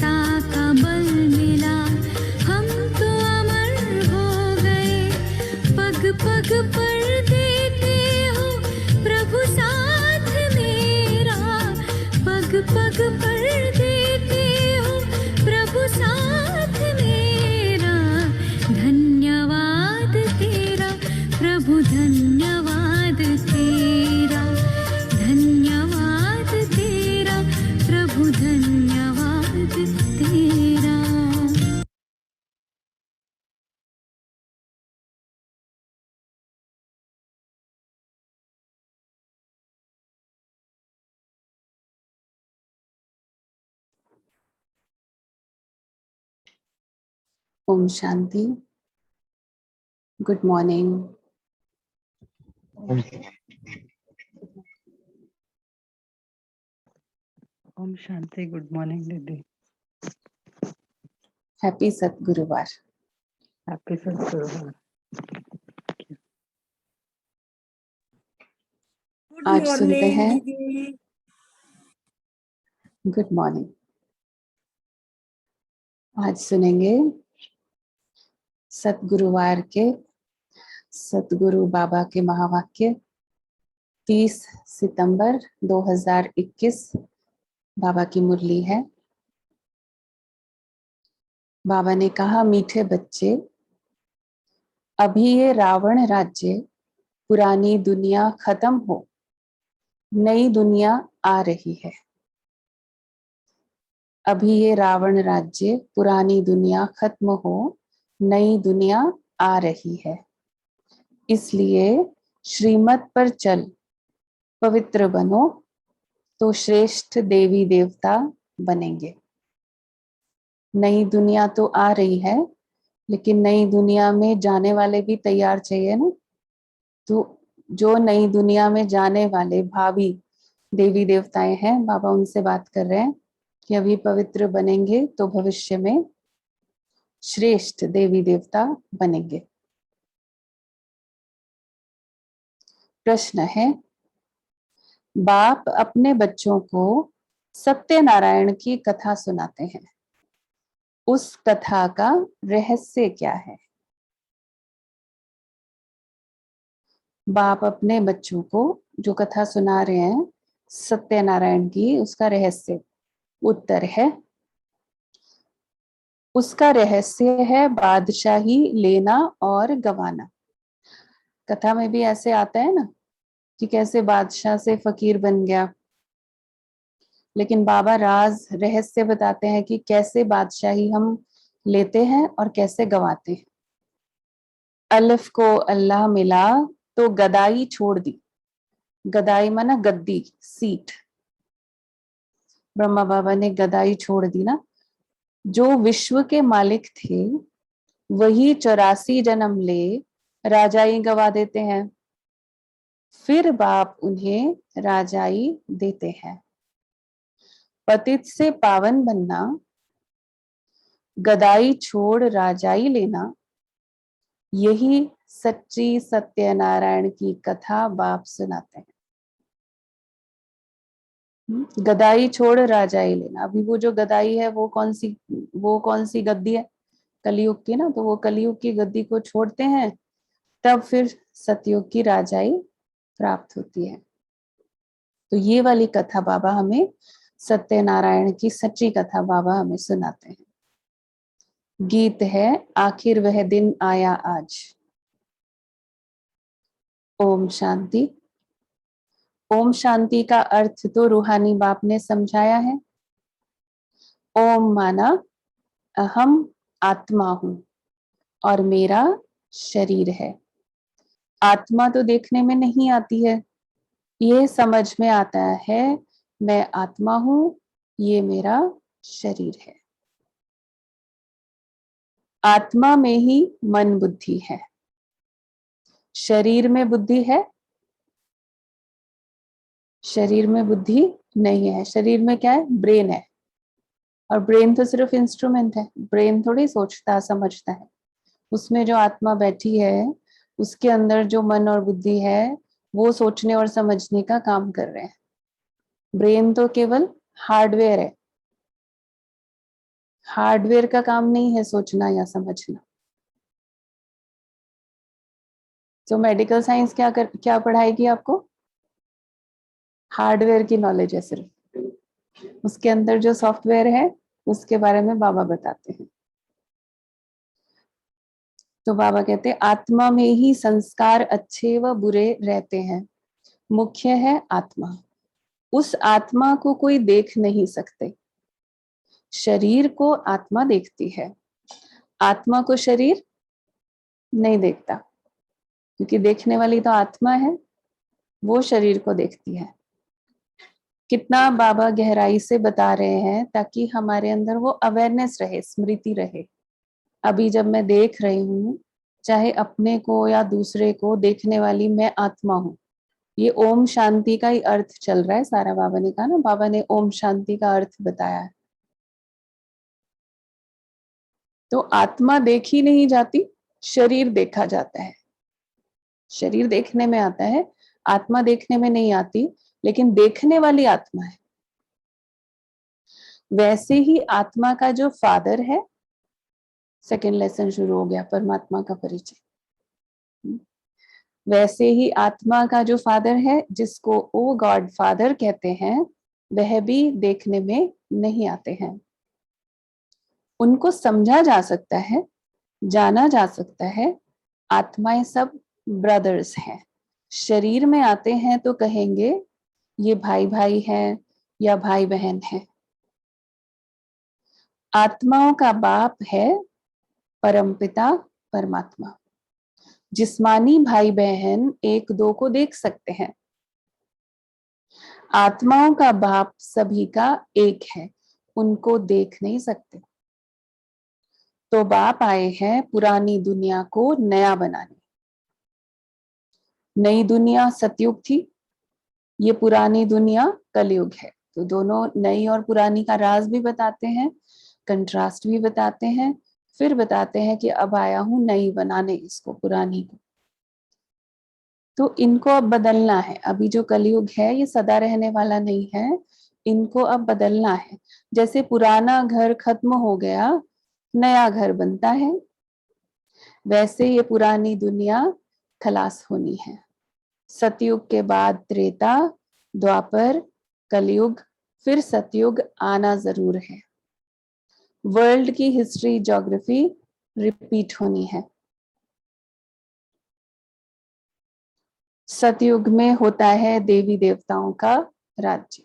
एकता का बल मिला, हम तो अमर हो गए। पग पग पर देते हो प्रभु साथ मेरा, पग पग पर देते हो प्रभु साथ मेरा। धन्यवाद तेरा प्रभु, धन्यवाद तेरा, धन्यवाद तेरा प्रभु, धन्यवाद तेरा। ओम शांति। Good morning. ओम शांति। गुड मॉर्निंग दीदी। हैप्पी सतगुरुवार। हैप्पी सतगुरुवार। आज सुनते हैं। Good morning. आज सुनेंगे सतगुरुवार के सतगुरु बाबा के महावाक्य। 30 सितंबर 2021 बाबा की मुरली है। बाबा ने कहा, मीठे बच्चे, अभी ये रावण राज्य पुरानी दुनिया खत्म हो, नई दुनिया आ रही है। अभी ये रावण राज्य पुरानी दुनिया खत्म हो, नई दुनिया आ रही है। इसलिए श्रीमत पर चल, पवित्र बनो तो श्रेष्ठ देवी देवता बनेंगे। नई दुनिया तो आ रही है, लेकिन नई दुनिया में जाने वाले भी तैयार चाहिए ना। तो जो नई दुनिया में जाने वाले भावी देवी देवताएं हैं, बाबा उनसे बात कर रहे हैं कि अभी पवित्र बनेंगे तो भविष्य में श्रेष्ठ देवी देवता बनेंगे। प्रश्न है, बाप अपने बच्चों को सत्यनारायण की कथा सुनाते हैं, उस कथा का रहस्य क्या है? बाप अपने बच्चों को जो कथा सुना रहे हैं सत्यनारायण की, उसका रहस्य। उत्तर है, उसका रहस्य है बादशाही लेना और गवाना। कथा में भी ऐसे आता है ना कि कैसे बादशाह से फकीर बन गया, लेकिन बाबा राज रहस्य बताते हैं कि कैसे बादशाही हम लेते हैं और कैसे गवाते हैं। अलिफ को अल्लाह मिला तो गदाई छोड़ दी। गदाई माना गद्दी, सीट। ब्रह्मा बाबा ने गदाई छोड़ दी ना। जो विश्व के मालिक थे वही 84 जन्म ले राजाई गवा देते हैं, फिर बाप उन्हें राजाई देते हैं। पतित से पावन बनना, गदाई छोड़ राजाई लेना, यही सच्ची सत्यनारायण की कथा बाप सुनाते हैं। गदाई छोड़ राजाई लेना। अभी वो जो गदाई है वो कौन सी गद्दी है? कलयुग की ना। तो वो कलयुग की गद्दी को छोड़ते हैं, तब फिर सतयुग की राजाई प्राप्त होती है। तो ये वाली कथा बाबा हमें, सत्यनारायण की सच्ची कथा बाबा हमें सुनाते हैं। गीत है, आखिर वह दिन आया आज। ओम शांति। ओम शांति का अर्थ तो रूहानी बाप ने समझाया है। ओम माना अहम आत्मा हूं और मेरा शरीर है। आत्मा तो देखने में नहीं आती है, ये समझ में आता है मैं आत्मा हूं, ये मेरा शरीर है। आत्मा में ही मन बुद्धि है, शरीर में बुद्धि है? शरीर में बुद्धि नहीं है। शरीर में क्या है? ब्रेन है। और ब्रेन तो सिर्फ इंस्ट्रूमेंट है, ब्रेन थोड़ी सोचता समझता है। उसमें जो आत्मा बैठी है, उसके अंदर जो मन और बुद्धि है, वो सोचने और समझने का काम कर रहे हैं। ब्रेन तो केवल हार्डवेयर है। हार्डवेयर का काम नहीं है सोचना या समझना। तो मेडिकल साइंस क्या पढ़ाएगी आपको? हार्डवेयर की नॉलेज है सिर्फ, उसके अंदर जो सॉफ्टवेयर है उसके बारे में बाबा बताते हैं। तो बाबा कहते हैं आत्मा में ही संस्कार अच्छे व बुरे रहते हैं, मुख्य है आत्मा। उस आत्मा को कोई देख नहीं सकते, शरीर को आत्मा देखती है, आत्मा को शरीर नहीं देखता, क्योंकि देखने वाली तो आत्मा है, वो शरीर को देखती है। कितना बाबा गहराई से बता रहे हैं ताकि हमारे अंदर वो अवेयरनेस रहे, स्मृति रहे। अभी जब मैं देख रही हूँ, चाहे अपने को या दूसरे को, देखने वाली मैं आत्मा हूँ। ये ओम शांति का ही अर्थ चल रहा है सारा। बाबा ने कहा ना, बाबा ने ओम शांति का अर्थ बताया है। तो आत्मा देखी नहीं जाती, शरीर देखा जाता है। शरीर देखने में आता है, आत्मा देखने में नहीं आती, लेकिन देखने वाली आत्मा है। वैसे ही आत्मा का जो फादर है, सेकंड लेसन शुरू हो गया, परमात्मा का परिचय। वैसे ही आत्मा का जो फादर है, जिसको ओ गॉड फादर कहते हैं, वह भी देखने में नहीं आते हैं। उनको समझा जा सकता है, जाना जा सकता है। आत्माएं सब ब्रदर्स हैं। शरीर में आते हैं तो कहेंगे ये भाई भाई हैं या भाई बहन हैं। आत्माओं का बाप है परमपिता परमात्मा। जिस्मानी भाई बहन एक दो को देख सकते हैं, आत्माओं का बाप सभी का एक है, उनको देख नहीं सकते। तो बाप आए हैं पुरानी दुनिया को नया बनाने। नई दुनिया सतयुग थी, ये पुरानी दुनिया कलयुग है। तो दोनों नई और पुरानी का राज भी बताते हैं, कंट्रास्ट भी बताते हैं, फिर बताते हैं कि अब आया हूं नई बनाने इसको, पुरानी को। तो इनको अब बदलना है। अभी जो कलयुग है ये सदा रहने वाला नहीं है, इनको अब बदलना है। जैसे पुराना घर खत्म हो गया, नया घर बनता है, वैसे ये पुरानी दुनिया खलास होनी है। सतयुग के बाद त्रेता, द्वापर, कलयुग, फिर सतयुग आना जरूर है। वर्ल्ड की हिस्ट्री, ज्योग्राफी रिपीट होनी है। सतयुग में होता है देवी देवताओं का राज्य।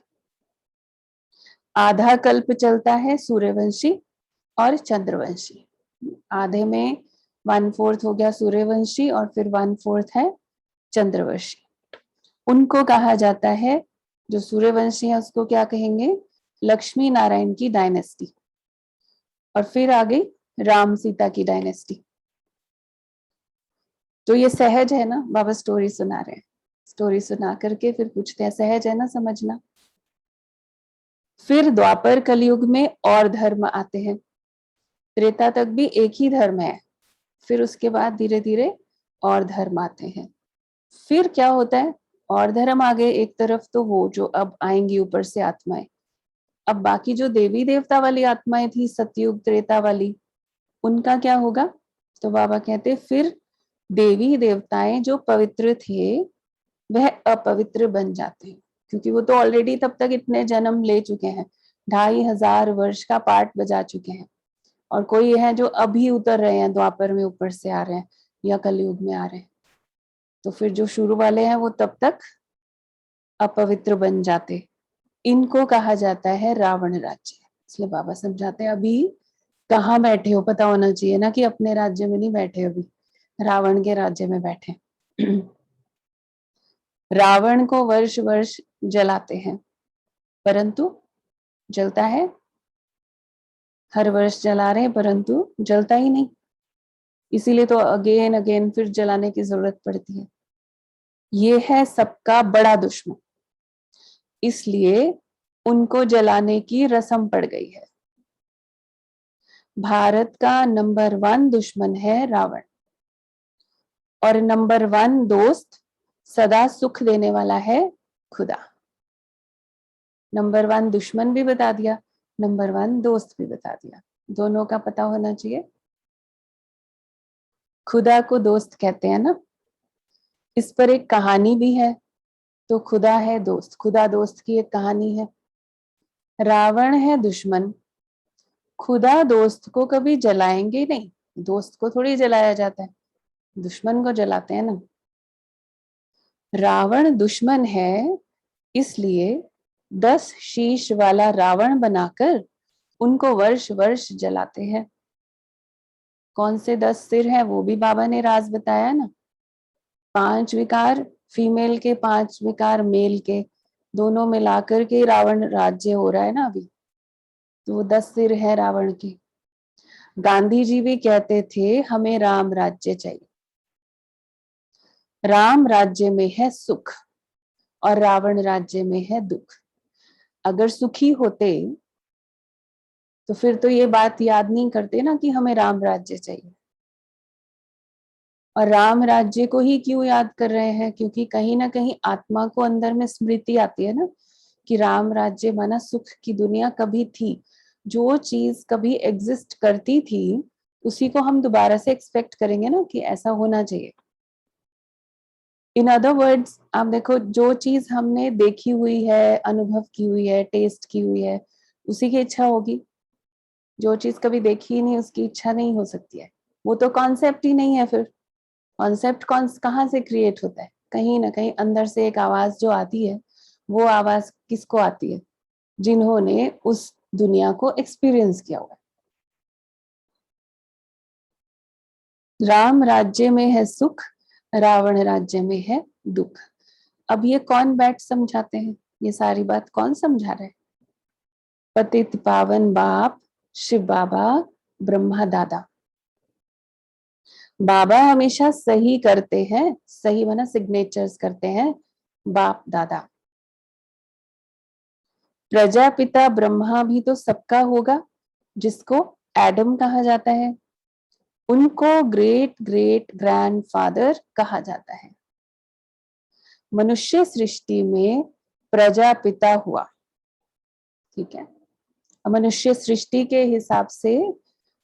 आधा कल्प चलता है सूर्यवंशी और चंद्रवंशी। आधे में 1/4 हो गया सूर्यवंशी और फिर 1/4 है चंद्रवंशी। उनको कहा जाता है, जो सूर्यवंशी है उसको क्या कहेंगे? लक्ष्मी नारायण की डायनेस्टी। और फिर आ गई राम सीता की डायनेस्टी। तो ये सहज है ना, बाबा स्टोरी सुना रहे हैं। स्टोरी सुना करके फिर पूछते हैं, सहज है ना समझना? फिर द्वापर कलयुग में और धर्म आते हैं। त्रेता तक भी एक ही धर्म है, फिर उसके बाद धीरे धीरे और धर्म आते हैं। फिर क्या होता है? और धर्म आ गए एक तरफ, तो वो जो अब आएंगी ऊपर से आत्माएं। अब बाकी जो देवी देवता वाली आत्माएं थी सतयुग त्रेता वाली, उनका क्या होगा? तो बाबा कहते फिर देवी देवताएं जो पवित्र थे वह अपवित्र बन जाते हैं, क्योंकि वो तो ऑलरेडी तब तक इतने जन्म ले चुके हैं, 2500 वर्ष का पाठ बजा चुके हैं। और कोई है जो अभी उतर रहे हैं, द्वापर में ऊपर से आ रहे हैं या कलयुग में आ रहे हैं। तो फिर जो शुरू वाले हैं वो तब तक अपवित्र बन जाते। इनको कहा जाता है रावण राज्य। इसलिए बाबा समझाते हैं अभी कहाँ बैठे हो, पता होना चाहिए ना कि अपने राज्य में नहीं बैठे, अभी रावण के राज्य में बैठे। रावण को वर्ष वर्ष जलाते हैं, परंतु जलता है, हर वर्ष जला रहे हैं परंतु जलता ही नहीं। इसीलिए तो अगेन अगेन फिर जलाने की जरूरत पड़ती है। ये है सबका बड़ा दुश्मन, इसलिए उनको जलाने की रस्म पड़ गई है। भारत का नंबर 1 दुश्मन है रावण, और नंबर 1 दोस्त सदा सुख देने वाला है खुदा। नंबर 1 दुश्मन भी बता दिया, नंबर 1 दोस्त भी बता दिया। दोनों का पता होना चाहिए। खुदा को दोस्त कहते हैं ना, इस पर एक कहानी भी है। तो खुदा है दोस्त, खुदा दोस्त की एक कहानी है। रावण है दुश्मन, खुदा दोस्त को कभी जलाएंगे नहीं, दोस्त को थोड़ी जलाया जाता है, दुश्मन को जलाते हैं ना। रावण दुश्मन है, इसलिए 10 शीश वाला रावण बनाकर उनको वर्ष वर्ष जलाते हैं। कौन से 10 सिर है वो भी बाबा ने राज बताया ना। 5 विकार फीमेल के, 5 विकार मेल के, दोनों मिलाकर के रावण राज्य हो रहा है ना अभी। तो वो 10 सिर है रावण के। गांधी जी भी कहते थे हमें राम राज्य चाहिए। राम राज्य में है सुख और रावण राज्य में है दुख। अगर सुखी होते तो फिर तो ये बात याद नहीं करते ना कि हमें राम राज्य चाहिए। और राम राज्य को ही क्यों याद कर रहे हैं, क्योंकि कहीं ना कहीं आत्मा को अंदर में स्मृति आती है ना कि राम राज्य माना सुख की दुनिया कभी थी। जो चीज कभी एग्जिस्ट करती थी उसी को हम दोबारा से एक्सपेक्ट करेंगे ना कि ऐसा होना चाहिए। इन अदर वर्ड्स आप देखो, जो चीज हमने देखी हुई है, अनुभव की हुई है, टेस्ट की हुई है, उसी की इच्छा होगी। जो चीज कभी देखी ही नहीं उसकी इच्छा नहीं हो सकती है। वो तो कॉन्सेप्ट ही नहीं है। फिर कॉन्सेप्ट कहाँ से क्रिएट होता है? कहीं ना कहीं अंदर से एक आवाज जो आती है, वो आवाज किसको आती है? जिन्होंने उस दुनिया को एक्सपीरियंस किया हुआ है। राम राज्य में है सुख, रावण राज्य में है दुख। अब ये कौन बैठ समझाते हैं? ये सारी बात कौन समझा रहा है? पतित पावन बाप शिव बाबा ब्रह्मा दादा। बाबा हमेशा सही करते हैं, सही माना सिग्नेचर्स करते हैं बाप दादा। प्रजापिता ब्रह्मा भी तो सबका होगा, जिसको एडम कहा जाता है। उनको ग्रेट ग्रेट ग्रैंडफादर कहा जाता है। मनुष्य सृष्टि में प्रजापिता हुआ, ठीक है। मनुष्य सृष्टि के हिसाब से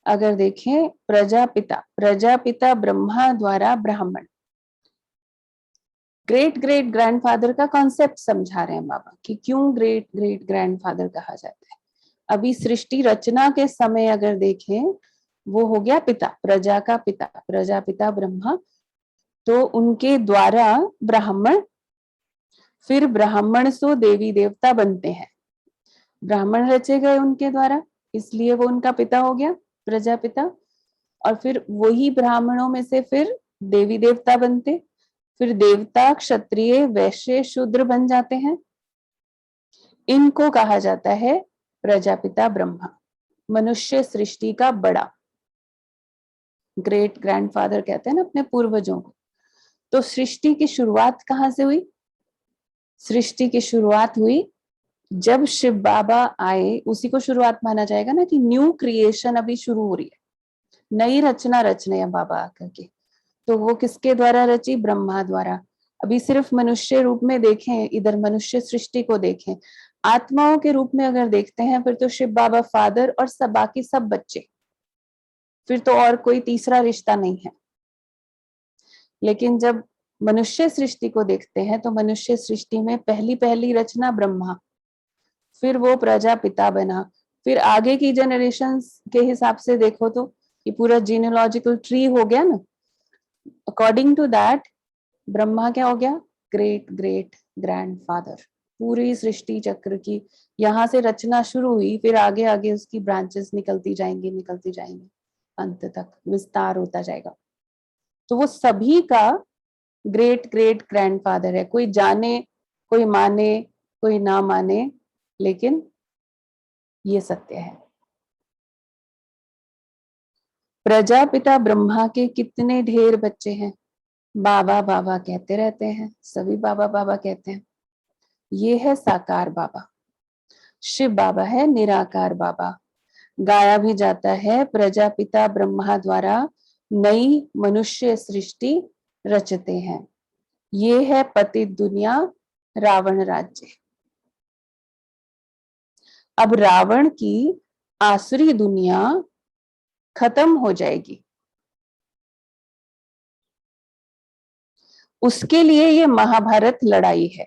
अगर देखें, प्रजापिता ब्रह्मा द्वारा ब्राह्मण। ग्रेट ग्रेट ग्रैंडफादर का कॉन्सेप्ट समझा रहे हैं बाबा कि क्यों ग्रेट ग्रेट ग्रैंडफादर कहा जाता है। अभी सृष्टि रचना के समय अगर देखें, वो हो गया पिता, प्रजा का पिता, प्रजापिता ब्रह्मा। तो उनके द्वारा ब्राह्मण, फिर ब्राह्मण से देवी देवता बनते हैं। ब्राह्मण रचे गए उनके द्वारा, इसलिए वो उनका पिता हो गया, प्रजापिता। और फिर वही ब्राह्मणों में से फिर देवी देवता बनते, फिर देवता क्षत्रिय वैश्य शूद्र बन जाते हैं। इनको कहा जाता है प्रजापिता ब्रह्मा, मनुष्य सृष्टि का बड़ा। ग्रेट ग्रैंडफादर कहते हैं ना अपने पूर्वजों को। तो सृष्टि की शुरुआत कहाँ से हुई? सृष्टि की शुरुआत हुई जब शिव बाबा आए, उसी को शुरुआत माना जाएगा ना कि न्यू क्रिएशन अभी शुरू हो रही है, नई रचना रचने हैं बाबा आकर के। तो वो किसके द्वारा रची? ब्रह्मा द्वारा। अभी सिर्फ मनुष्य रूप में देखें, इधर मनुष्य सृष्टि को देखें, आत्माओं के रूप में अगर देखते हैं फिर तो शिव बाबा फादर और सब बाकी सब बच्चे, फिर तो और कोई तीसरा रिश्ता नहीं है। लेकिन जब मनुष्य सृष्टि को देखते हैं तो मनुष्य सृष्टि में पहली पहली रचना ब्रह्मा, फिर वो प्रजापिता बना। फिर आगे की जनरेशन के हिसाब से देखो तो ये पूरा जीनोलॉजिकल ट्री हो गया ना। अकॉर्डिंग टू दैट ब्रह्मा क्या हो गया? Great great grandfather. पूरी सृष्टि चक्र की यहाँ से रचना शुरू हुई, फिर आगे आगे उसकी ब्रांचेस निकलती जाएंगी, अंत तक विस्तार होता जाएगा। तो वो सभी का ग्रेट ग्रेट ग्रैंडफादर है। कोई जाने, कोई माने, कोई ना माने, लेकिन ये सत्य है। प्रजापिता ब्रह्मा के कितने ढेर बच्चे हैं? बाबा बाबा कहते रहते हैं, सभी बाबा बाबा कहते हैं। ये है साकार बाबा। शिव बाबा है निराकार बाबा। गाया भी जाता है प्रजापिता ब्रह्मा द्वारा नई मनुष्य सृष्टि रचते हैं। ये है पतित दुनिया, रावण राज्य। अब रावण की आसुरी दुनिया खत्म हो जाएगी। उसके लिए ये महाभारत लड़ाई है।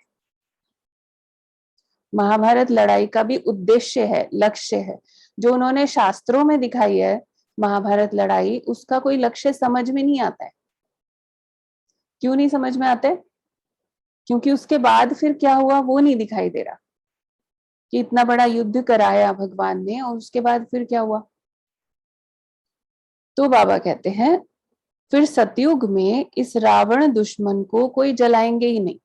महाभारत लड़ाई का भी उद्देश्य है, लक्ष्य है, जो उन्होंने शास्त्रों में दिखाई है महाभारत लड़ाई, उसका कोई लक्ष्य समझ में नहीं आता है। क्यों नहीं समझ में आता है? क्योंकि उसके बाद फिर क्या हुआ वो नहीं दिखाई दे रहा, कि इतना बड़ा युद्ध कराया भगवान ने और उसके बाद फिर क्या हुआ। तो बाबा कहते हैं फिर सतयुग में इस रावण दुश्मन को कोई जलाएंगे ही नहीं,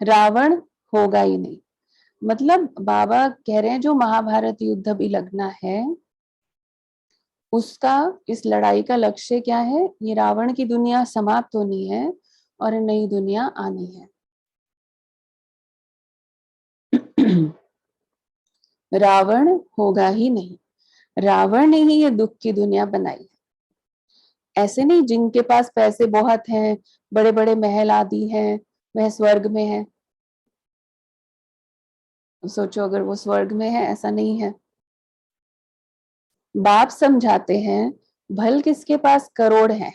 रावण होगा ही नहीं। मतलब बाबा कह रहे हैं जो महाभारत युद्ध अभी लगना है उसका, इस लड़ाई का लक्ष्य क्या है, ये रावण की दुनिया समाप्त होनी है और नई दुनिया आनी है। रावण होगा ही नहीं, रावण ने ही ये दुख की दुनिया बनाई है। ऐसे नहीं जिनके पास पैसे बहुत हैं, बड़े बड़े महल आदि हैं, वह स्वर्ग में है। सोचो अगर वो स्वर्ग में है, ऐसा नहीं है। बाप समझाते हैं भल किसके पास करोड़ हैं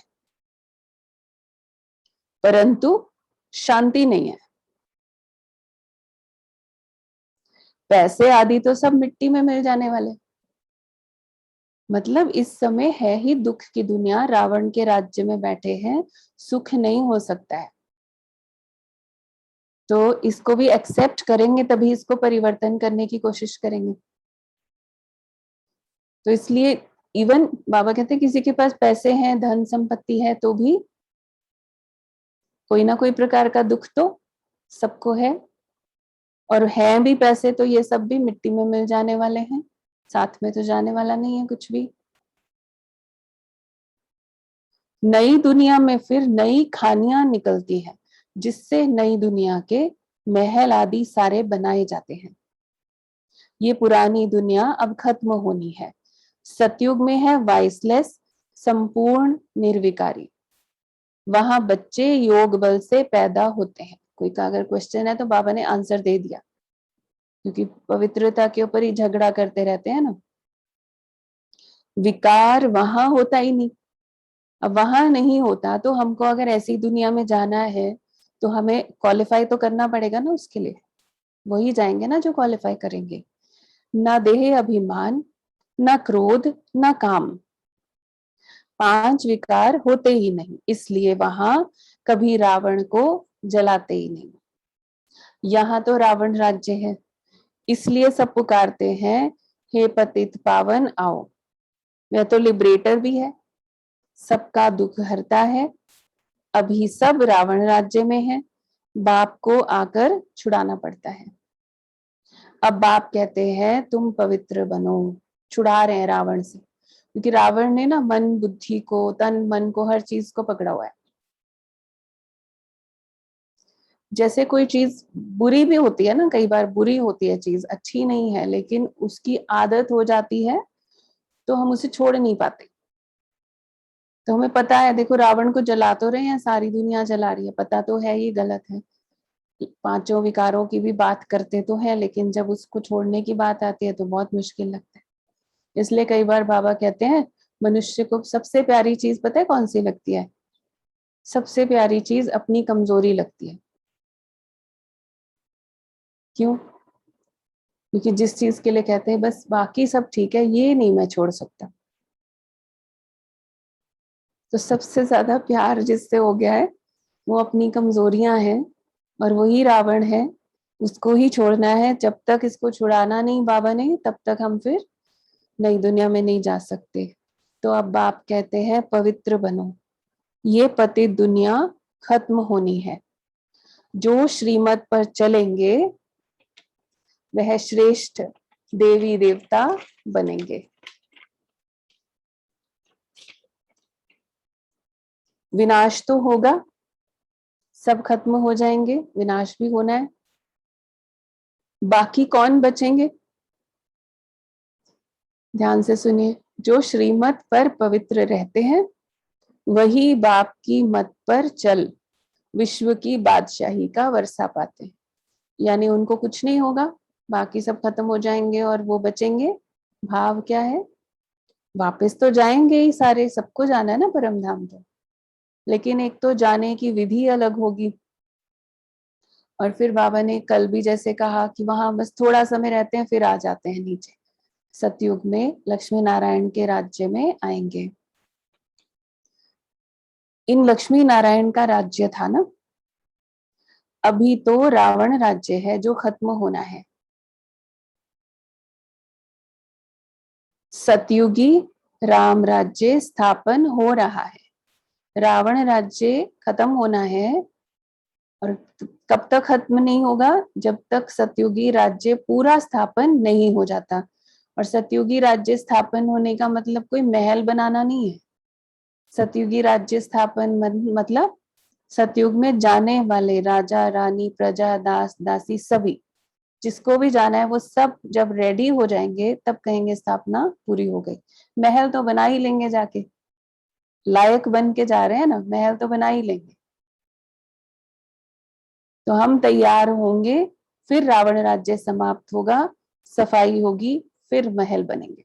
परंतु शांति नहीं है। पैसे आदि तो सब मिट्टी में मिल जाने वाले। मतलब इस समय है ही दुख की दुनिया, रावण के राज्य में बैठे हैं, सुख नहीं हो सकता है। तो इसको भी एक्सेप्ट करेंगे तभी इसको परिवर्तन करने की कोशिश करेंगे। तो इसलिए इवन बाबा कहते हैं किसी के पास पैसे हैं, धन संपत्ति है, तो भी कोई ना कोई प्रकार का दुख तो सबको है। और है भी पैसे तो ये सब भी मिट्टी में मिल जाने वाले हैं, साथ में तो जाने वाला नहीं है कुछ भी। नई दुनिया में फिर नई खानियां निकलती हैं, जिससे नई दुनिया के महल आदि सारे बनाए जाते हैं। ये पुरानी दुनिया अब खत्म होनी है। सतयुग में है वाइसलेस, संपूर्ण निर्विकारी। वहां बच्चे योग बल से पैदा होते हैं। कोई का अगर क्वेश्चन है तो बाबा ने आंसर दे दिया, क्योंकि पवित्रता के ऊपर ही झगड़ा करते रहते हैं ना। विकार वहां होता ही नहीं। अब वहां नहीं होता तो हमको अगर ऐसी दुनिया में जाना है तो हमें क्वालिफाई तो करना पड़ेगा ना उसके लिए। वही जाएंगे ना जो क्वालिफाई करेंगे। ना देह अभिमान, ना क्रोध, ना काम, 5 विकार होते ही नहीं, इसलिए वहां कभी रावण को जलाते ही नहीं। यहाँ तो रावण राज्य है, इसलिए सब पुकारते हैं हे पतित पावन आओ। वह तो लिबरेटर भी है, सबका दुख हरता है। अभी सब रावण राज्य में है, बाप को आकर छुड़ाना पड़ता है। अब बाप कहते हैं तुम पवित्र बनो, छुड़ा रहे हैं रावण से, क्योंकि रावण ने ना मन बुद्धि को, तन मन को, हर चीज को पकड़ा हुआ है। जैसे कोई चीज बुरी भी होती है ना, कई बार बुरी होती है चीज, अच्छी नहीं है, लेकिन उसकी आदत हो जाती है तो हम उसे छोड़ नहीं पाते। तो हमें पता है, देखो रावण को जला तो रहे हैं, सारी दुनिया जला रही है, पता तो है ये गलत है, 5 विकारों की भी बात करते तो है, लेकिन जब उसको छोड़ने की बात आती है तो बहुत मुश्किल लगता है। इसलिए कई बार बाबा कहते हैं मनुष्य को सबसे प्यारी चीज पता है कौन सी लगती है? सबसे प्यारी चीज अपनी कमजोरी लगती है। क्यों? क्योंकि जिस चीज के लिए कहते हैं बस बाकी सब ठीक है, ये नहीं मैं छोड़ सकता, तो सबसे ज्यादा प्यार जिससे हो गया है वो अपनी कमजोरियां हैं, और वही रावण है, उसको ही छोड़ना है। जब तक इसको छुड़ाना नहीं बाबा ने, तब तक हम फिर नई दुनिया में नहीं जा सकते। तो अब बाप कहते हैं पवित्र बनो, ये पतित दुनिया खत्म होनी है। जो श्रीमत पर चलेंगे वह श्रेष्ठ देवी देवता बनेंगे। विनाश तो होगा, सब खत्म हो जाएंगे, विनाश भी होना है। बाकी कौन बचेंगे? ध्यान से सुनिए, जो श्रीमत पर पवित्र रहते हैं वही बाप की मत पर चल विश्व की बादशाही का वर्षा पाते हैं। यानी उनको कुछ नहीं होगा, बाकी सब खत्म हो जाएंगे और वो बचेंगे। भाव क्या है? वापस तो जाएंगे ही सारे, सबको जाना है ना परम धाम तो, लेकिन एक तो जाने की विधि अलग होगी। और फिर बाबा ने कल भी जैसे कहा कि वहां बस थोड़ा समय रहते हैं फिर आ जाते हैं नीचे, सतयुग में लक्ष्मी नारायण के राज्य में आएंगे। इन लक्ष्मी नारायण का राज्य था ना, अभी तो रावण राज्य है जो खत्म होना है। सतयुगी राम राज्य स्थापन हो रहा है, रावण राज्य खत्म होना है। और कब तक खत्म नहीं होगा? जब तक सतयुगी राज्य पूरा स्थापन नहीं हो जाता। और सतयुगी राज्य स्थापन होने का मतलब कोई महल बनाना नहीं है। सतयुगी राज्य स्थापन मतलब सतयुग में जाने वाले राजा रानी प्रजा दास दासी सभी, जिसको भी जाना है वो सब जब रेडी हो जाएंगे तब कहेंगे स्थापना पूरी हो गई। महल तो बना ही लेंगे जाके, लायक बन के जा रहे हैं ना, महल तो बना ही लेंगे। तो हम तैयार होंगे, फिर रावण राज्य समाप्त होगा, सफाई होगी, फिर महल बनेंगे।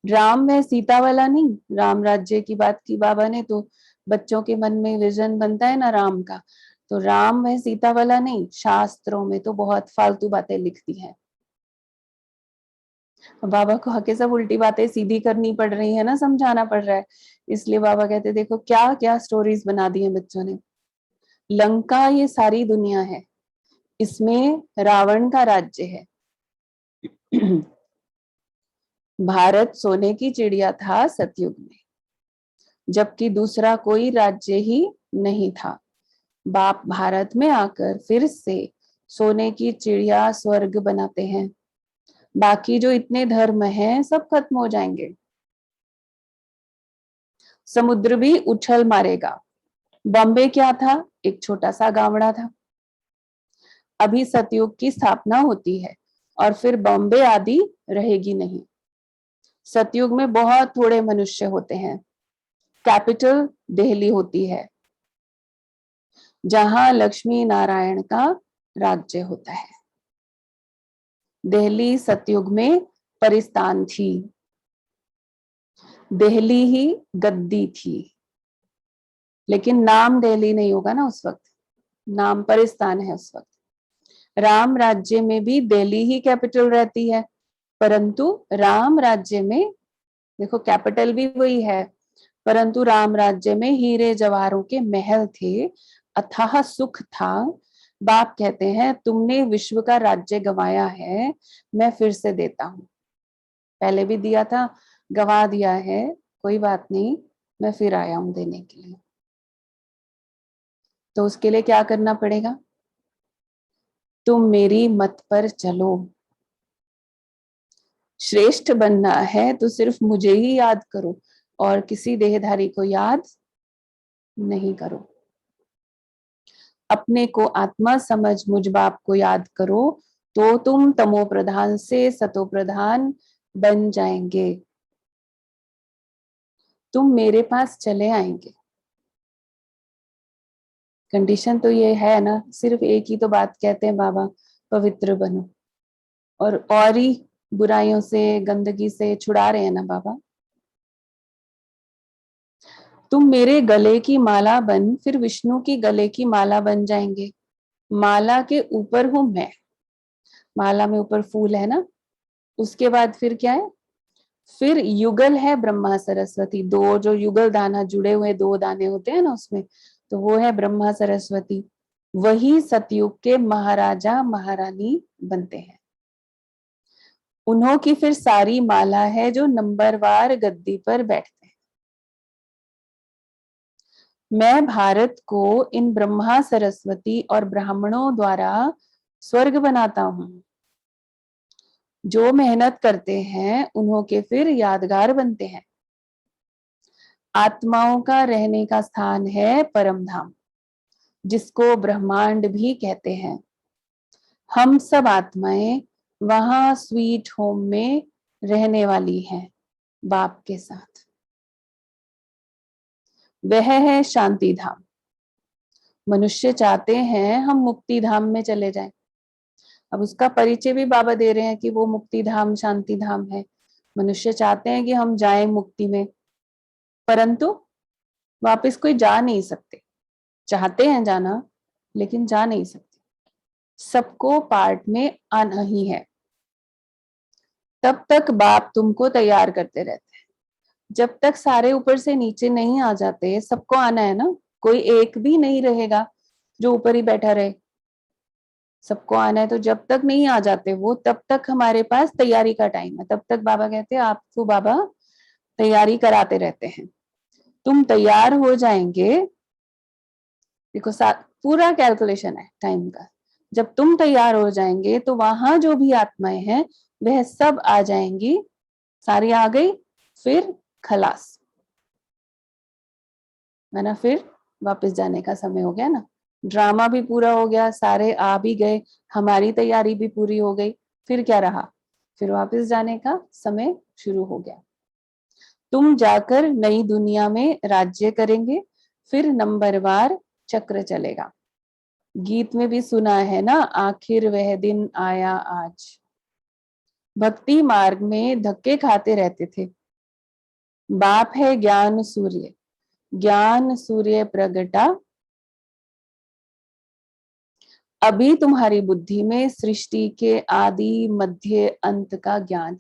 राम में सीता वाला नहीं, राम राज्य की बात की बाबा ने, तो बच्चों के मन में विजन बनता है ना राम का, तो राम में सीता वाला नहीं। शास्त्रों में तो बहुत फालतू बातें लिखती हैं, बाबा को हके सब उल्टी बातें सीधी करनी पड़ रही है ना, समझाना पड़ रहा है। इसलिए बाबा कहते देखो क्या क्या स्टोरीज बना दी है बच्चों ने। लंका ये सारी दुनिया है, इसमें रावण का राज्य है। भारत सोने की चिड़िया था सतयुग में, जबकि दूसरा कोई राज्य ही नहीं था। बाप भारत में आकर फिर से सोने की चिड़िया स्वर्ग बनाते हैं। बाकी जो इतने धर्म हैं सब खत्म हो जाएंगे, समुद्र भी उछल मारेगा। बॉम्बे क्या था? एक छोटा सा गावड़ा था। अभी सतयुग की स्थापना होती है और फिर बॉम्बे आदि रहेगी नहीं। सतयुग में बहुत थोड़े मनुष्य होते हैं, कैपिटल दिल्ली होती है, जहां लक्ष्मी नारायण का राज्य होता है। दिल्ली सतयुग में परिस्तान थी, दिल्ली ही गद्दी थी, लेकिन नाम दिल्ली नहीं होगा ना उस वक्त, नाम परिस्तान है उस वक्त। राम राज्य में भी दिल्ली ही कैपिटल रहती है, परंतु राम राज्य में देखो कैपिटल भी वही है, परंतु राम राज्य में हीरे जवाहरों के महल थे, अथाह सुख था। बाप कहते हैं तुमने विश्व का राज्य गंवाया है, मैं फिर से देता हूं। पहले भी दिया था, गंवा दिया है, कोई बात नहीं, मैं फिर आया हूं देने के लिए। तो उसके लिए क्या करना पड़ेगा? तुम मेरी मत पर चलो। श्रेष्ठ बनना है तो सिर्फ मुझे ही याद करो और किसी देहधारी को याद नहीं करो। अपने को आत्मा समझ मुझ बाप को याद करो तो तुम तमो प्रधान से सतो प्रधान बन जाएंगे, तुम मेरे पास चले आएंगे। कंडीशन तो ये है ना, सिर्फ एक ही तो बात कहते हैं बाबा, पवित्र बनो। और ही बुराइयों से गंदगी से छुड़ा रहे हैं ना बाबा। तुम मेरे गले की माला बन, फिर विष्णु की गले की माला बन जाएंगे। माला के ऊपर हूं मैं, माला में ऊपर फूल है ना, उसके बाद फिर क्या है? फिर युगल है ब्रह्मा सरस्वती, दो जो युगल दाना जुड़े हुए दो दाने होते हैं ना उसमें, तो वो है ब्रह्मा सरस्वती। वही सतयुग के महाराजा महारानी बनते हैं। उन्हों की फिर सारी माला है जो नंबरवार गद्दी पर बैठते हैं। मैं भारत को इन ब्रह्मा सरस्वती और ब्राह्मणों द्वारा स्वर्ग बनाता हूं। जो मेहनत करते हैं उन्हों के फिर यादगार बनते हैं। आत्माओं का रहने का स्थान है परम धाम, जिसको ब्रह्मांड भी कहते हैं। हम सब आत्माएं वहां स्वीट होम में रहने वाली हैं बाप के साथ। वह है शांति धाम। मनुष्य चाहते हैं हम मुक्ति धाम में चले जाएं। अब उसका परिचय भी बाबा दे रहे हैं कि वो मुक्ति धाम शांति धाम है। मनुष्य चाहते हैं कि हम जाएं मुक्ति में, परंतु वापस कोई जा नहीं सकते। चाहते हैं जाना लेकिन जा नहीं सकते। सबको पार्ट में आना ही है। तब तक बाप तुमको तैयार करते रहते हैं। जब तक सारे ऊपर से नीचे नहीं आ जाते, सबको आना है ना, कोई एक भी नहीं रहेगा जो ऊपर ही बैठा रहे। सबको आना है, तो जब तक नहीं आ जाते वो, तब तक हमारे पास तैयारी का टाइम है। तब तक बाबा कहते हैं आपको बाबा तैयारी कराते रहते हैं। तुम तैयार हो जाएंगे, देखो पूरा कैलकुलेशन है टाइम का। जब तुम तैयार हो जाएंगे तो वहां जो भी आत्माएं हैं वह सब आ जाएंगी, सारी आ गई, फिर खलास है ना, फिर वापस जाने का समय हो गया ना। ड्रामा भी पूरा हो गया, सारे आ भी गए, हमारी तैयारी भी पूरी हो गई, फिर क्या रहा, फिर वापस जाने का समय शुरू हो गया। तुम जाकर नई दुनिया में राज्य करेंगे, फिर नंबरवार चक्र चलेगा। गीत में भी सुना है ना, आखिर वह दिन आया आज। भक्ति मार्ग में धक्के खाते रहते थे। बाप है ज्ञान सूर्य, ज्ञान सूर्य प्रगटा, अभी तुम्हारी बुद्धि में सृष्टि के आदि मध्य अंत का ज्ञान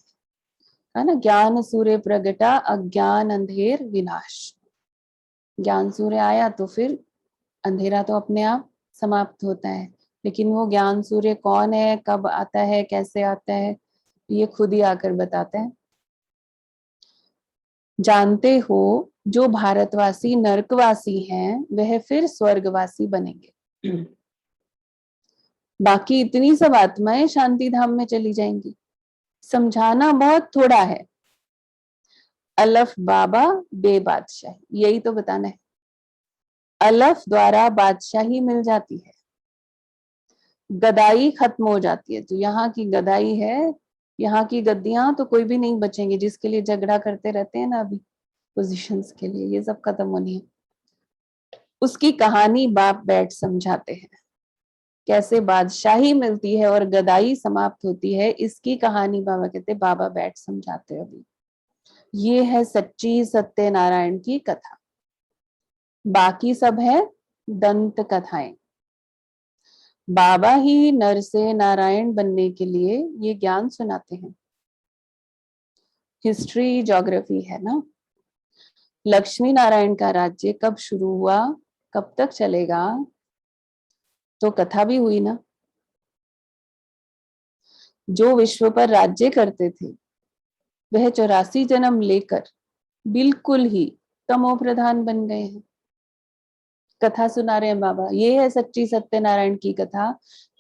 है ना। ज्ञान सूर्य प्रगटा, अज्ञान अंधेर विनाश। ज्ञान सूर्य आया तो फिर अंधेरा तो अपने आप समाप्त होता है। लेकिन वो ज्ञान सूर्य कौन है, कब आता है, कैसे आता है, ये खुद ही आकर बताते हैं। जानते हो जो भारतवासी नरकवासी हैं वह फिर स्वर्गवासी बनेंगे। बाकी इतनी सब आत्माएं शांति धाम में चली जाएंगी। समझाना बहुत थोड़ा है। अलफ बाबा बे बादशाह, यही तो बताना है। अलफ द्वारा बादशाही मिल जाती है, गदाई खत्म हो जाती है। तो यहाँ की गदाई है, यहाँ की गद्दियां तो कोई भी नहीं बचेंगे, जिसके लिए झगड़ा करते रहते हैं ना अभी पोजीशंस के लिए, ये सब खत्म होनी है। उसकी कहानी बाप बैठ समझाते हैं, कैसे बादशाही मिलती है और गदाई समाप्त होती है, इसकी कहानी बाबा कहते बाबा बैठ समझाते हैं अभी। ये है सच्ची सत्यनारायण की कथा। बाकी सब है दंत कथाएं। बाबा ही नर से नारायण बनने के लिए ये ज्ञान सुनाते हैं। हिस्ट्री ज्योग्राफी है ना। लक्ष्मी नारायण का राज्य कब शुरू हुआ, कब तक चलेगा, तो कथा भी हुई ना। जो विश्व पर राज्य करते थे वह 84 जन्म लेकर बिल्कुल ही तमो प्रधान बन गए हैं। कथा सुना रहे हैं बाबा। ये है सच्ची सत्यनारायण की कथा,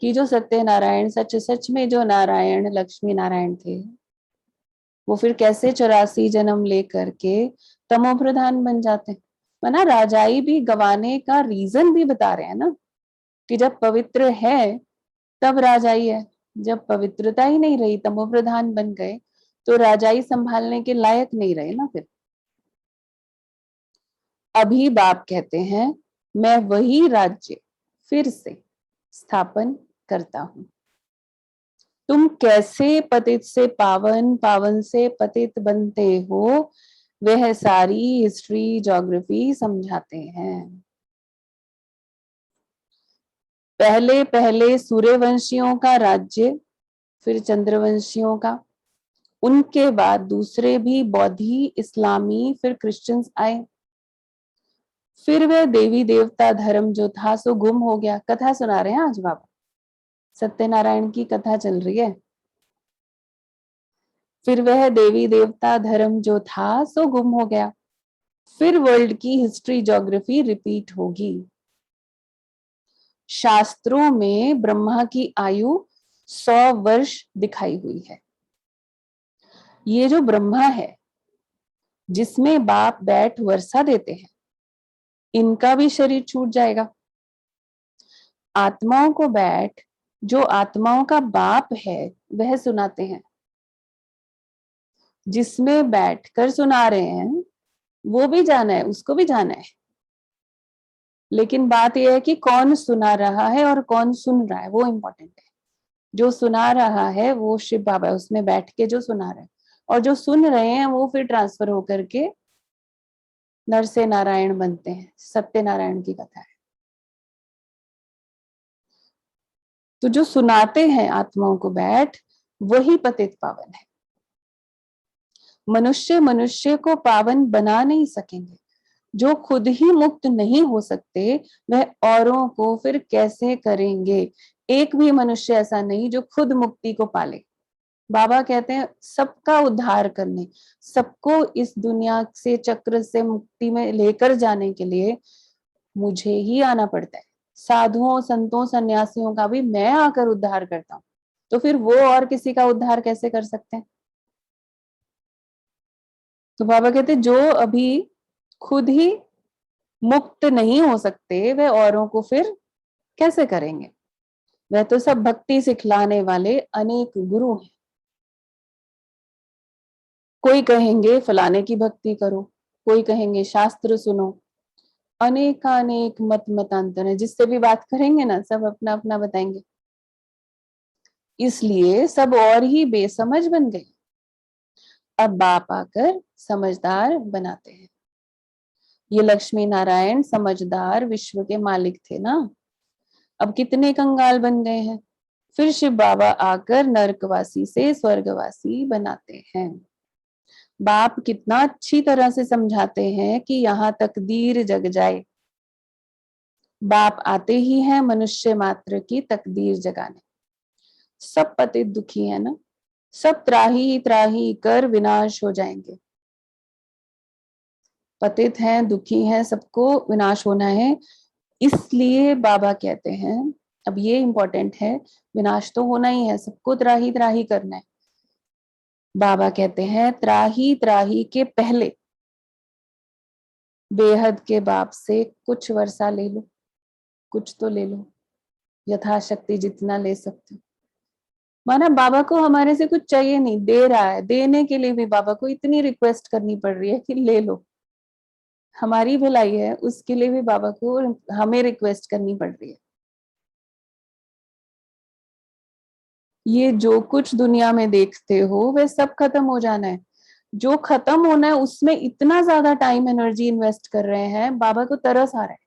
कि जो सत्यनारायण सच सच में जो नारायण लक्ष्मी नारायण थे, वो फिर कैसे 84 जन्म लेकर के तमो प्रधान बन जाते हैं। ना राजाई भी गवाने का रीजन भी बता रहे हैं ना, कि जब पवित्र है तब राजाई है, जब पवित्रता ही नहीं रही, तमो प्रधान बन गए, तो राजाई संभालने के लायक नहीं रहे ना फिर। अभी बाप कहते हैं मैं वही राज्य फिर से स्थापन करता हूं। तुम कैसे पतित से पावन, पावन से पतित बनते हो, वह सारी हिस्ट्री ज्योग्राफी समझाते हैं। पहले पहले सूर्यवंशियों का राज्य, फिर चंद्रवंशियों का, उनके बाद दूसरे भी बौद्धि, इस्लामी, फिर क्रिश्चियंस आए। फिर वह देवी देवता धर्म जो था सो गुम हो गया। कथा सुना रहे हैं आज बाबा, सत्यनारायण की कथा चल रही है। फिर वह देवी देवता धर्म जो था सो गुम हो गया। फिर वर्ल्ड की हिस्ट्री ज्योग्राफी रिपीट होगी। शास्त्रों में ब्रह्मा की आयु 100 वर्ष दिखाई हुई है। ये जो ब्रह्मा है जिसमें बाप बैठ वर्षा देते हैं, इनका भी शरीर छूट जाएगा। आत्माओं को बैठ जो आत्माओं का बाप है वह सुनाते हैं। जिसमें बैठकर सुना रहे हैं वो भी जाना है, उसको भी जाना है। लेकिन बात यह है कि कौन सुना रहा है और कौन सुन रहा है, वो इम्पोर्टेंट है। जो सुना रहा है वो शिव बाबा है, उसमें बैठ के जो सुना रहा है, और जो सुन रहे हैं वो फिर ट्रांसफर होकर के नर से नारायण बनते हैं। सत्यनारायण की कथा है। तो जो सुनाते हैं आत्माओं को बैठ, वही पतित पावन है। मनुष्य मनुष्य को पावन बना नहीं सकेंगे। जो खुद ही मुक्त नहीं हो सकते, वह औरों को फिर कैसे करेंगे। एक भी मनुष्य ऐसा नहीं जो खुद मुक्ति को पाले। बाबा कहते हैं सबका उद्धार करने, सबको इस दुनिया से चक्र से मुक्ति में लेकर जाने के लिए मुझे ही आना पड़ता है। साधुओं संतों सन्यासियों का भी मैं आकर उद्धार करता हूँ, तो फिर वो और किसी का उद्धार कैसे कर सकते हैं। तो बाबा कहते जो अभी खुद ही मुक्त नहीं हो सकते, वे औरों को फिर कैसे करेंगे। वह तो सब भक्ति सिखलाने वाले अनेक गुरु हैं। कोई कहेंगे फलाने की भक्ति करो, कोई कहेंगे शास्त्र सुनो, अनेकानेक मत मतांतर है। जिससे भी बात करेंगे ना, सब अपना अपना बताएंगे। इसलिए सब और ही बेसमझ बन गए। अब बाप आकर समझदार बनाते हैं। ये लक्ष्मी नारायण समझदार विश्व के मालिक थे ना, अब कितने कंगाल बन गए हैं। फिर शिव बाबा आकर नरकवासी से स्वर्गवासी बनाते हैं। बाप कितना अच्छी तरह से समझाते हैं कि यहाँ तकदीर जग जाए। बाप आते ही हैं मनुष्य मात्र की तकदीर जगाने। सब पतित दुखी है ना, सब त्राही त्राही कर विनाश हो जाएंगे। पतित हैं, दुखी हैं, सबको विनाश होना है। इसलिए बाबा कहते हैं, अब ये इंपॉर्टेंट है, विनाश तो होना ही है, सबको त्राही त्राही करना है। बाबा कहते हैं त्राही त्राही के पहले बेहद के बाप से कुछ वर्षा ले लो, कुछ तो ले लो, यथाशक्ति जितना ले सकते हो। माना बाबा को हमारे से कुछ चाहिए नहीं, दे रहा है, देने के लिए भी बाबा को इतनी रिक्वेस्ट करनी पड़ रही है कि ले लो। हमारी भलाई है, उसके लिए भी बाबा को हमें रिक्वेस्ट करनी पड़ रही है। ये जो कुछ दुनिया में देखते हो वह सब खत्म हो जाना है। जो खत्म होना है उसमें इतना ज्यादा टाइम एनर्जी इन्वेस्ट कर रहे हैं, बाबा को तरस आ रहा है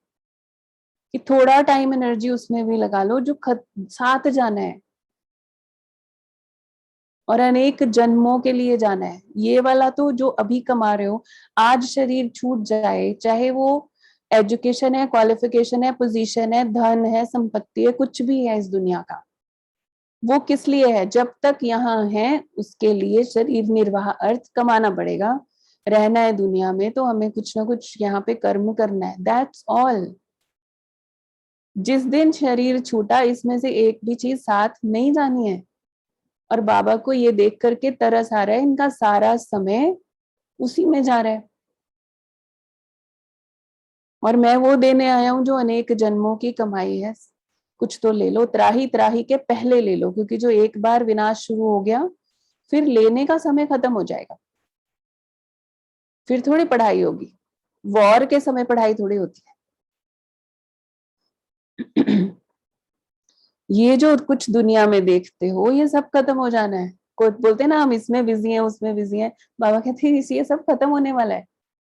कि थोड़ा टाइम एनर्जी उसमें भी लगा लो जो साथ जाना है और अनेक जन्मों के लिए जाना है। ये वाला तो जो अभी कमा रहे हो, आज शरीर छूट जाए, चाहे वो एजुकेशन है, क्वालिफिकेशन है, पोजीशन है, धन है, संपत्ति है, कुछ भी है इस दुनिया का, वो किस लिए है। जब तक यहाँ है उसके लिए शरीर निर्वाह अर्थ कमाना पड़ेगा। रहना है दुनिया में तो हमें कुछ ना कुछ यहाँ पे कर्म करना है, दैट्स ऑल। जिस दिन शरीर छूटा, इसमें से एक भी चीज साथ नहीं जानी है। और बाबा को ये देख करके तरस आ रहा है, इनका सारा समय उसी में जा रहा है। और मैं वो देने आया हूं जो अनेक जन्मों की कमाई है। कुछ तो ले लो, त्राही त्राही के पहले ले लो, क्योंकि जो एक बार विनाश शुरू हो गया फिर लेने का समय खत्म हो जाएगा। फिर थोड़ी पढ़ाई होगी, वॉर के समय पढ़ाई थोड़ी होती है। ये जो कुछ दुनिया में देखते हो ये सब खत्म हो जाना है। कोई बोलते ना हम इसमें बिजी हैं, उसमें बिजी हैं, बाबा कहते हैं ये सब खत्म होने वाला है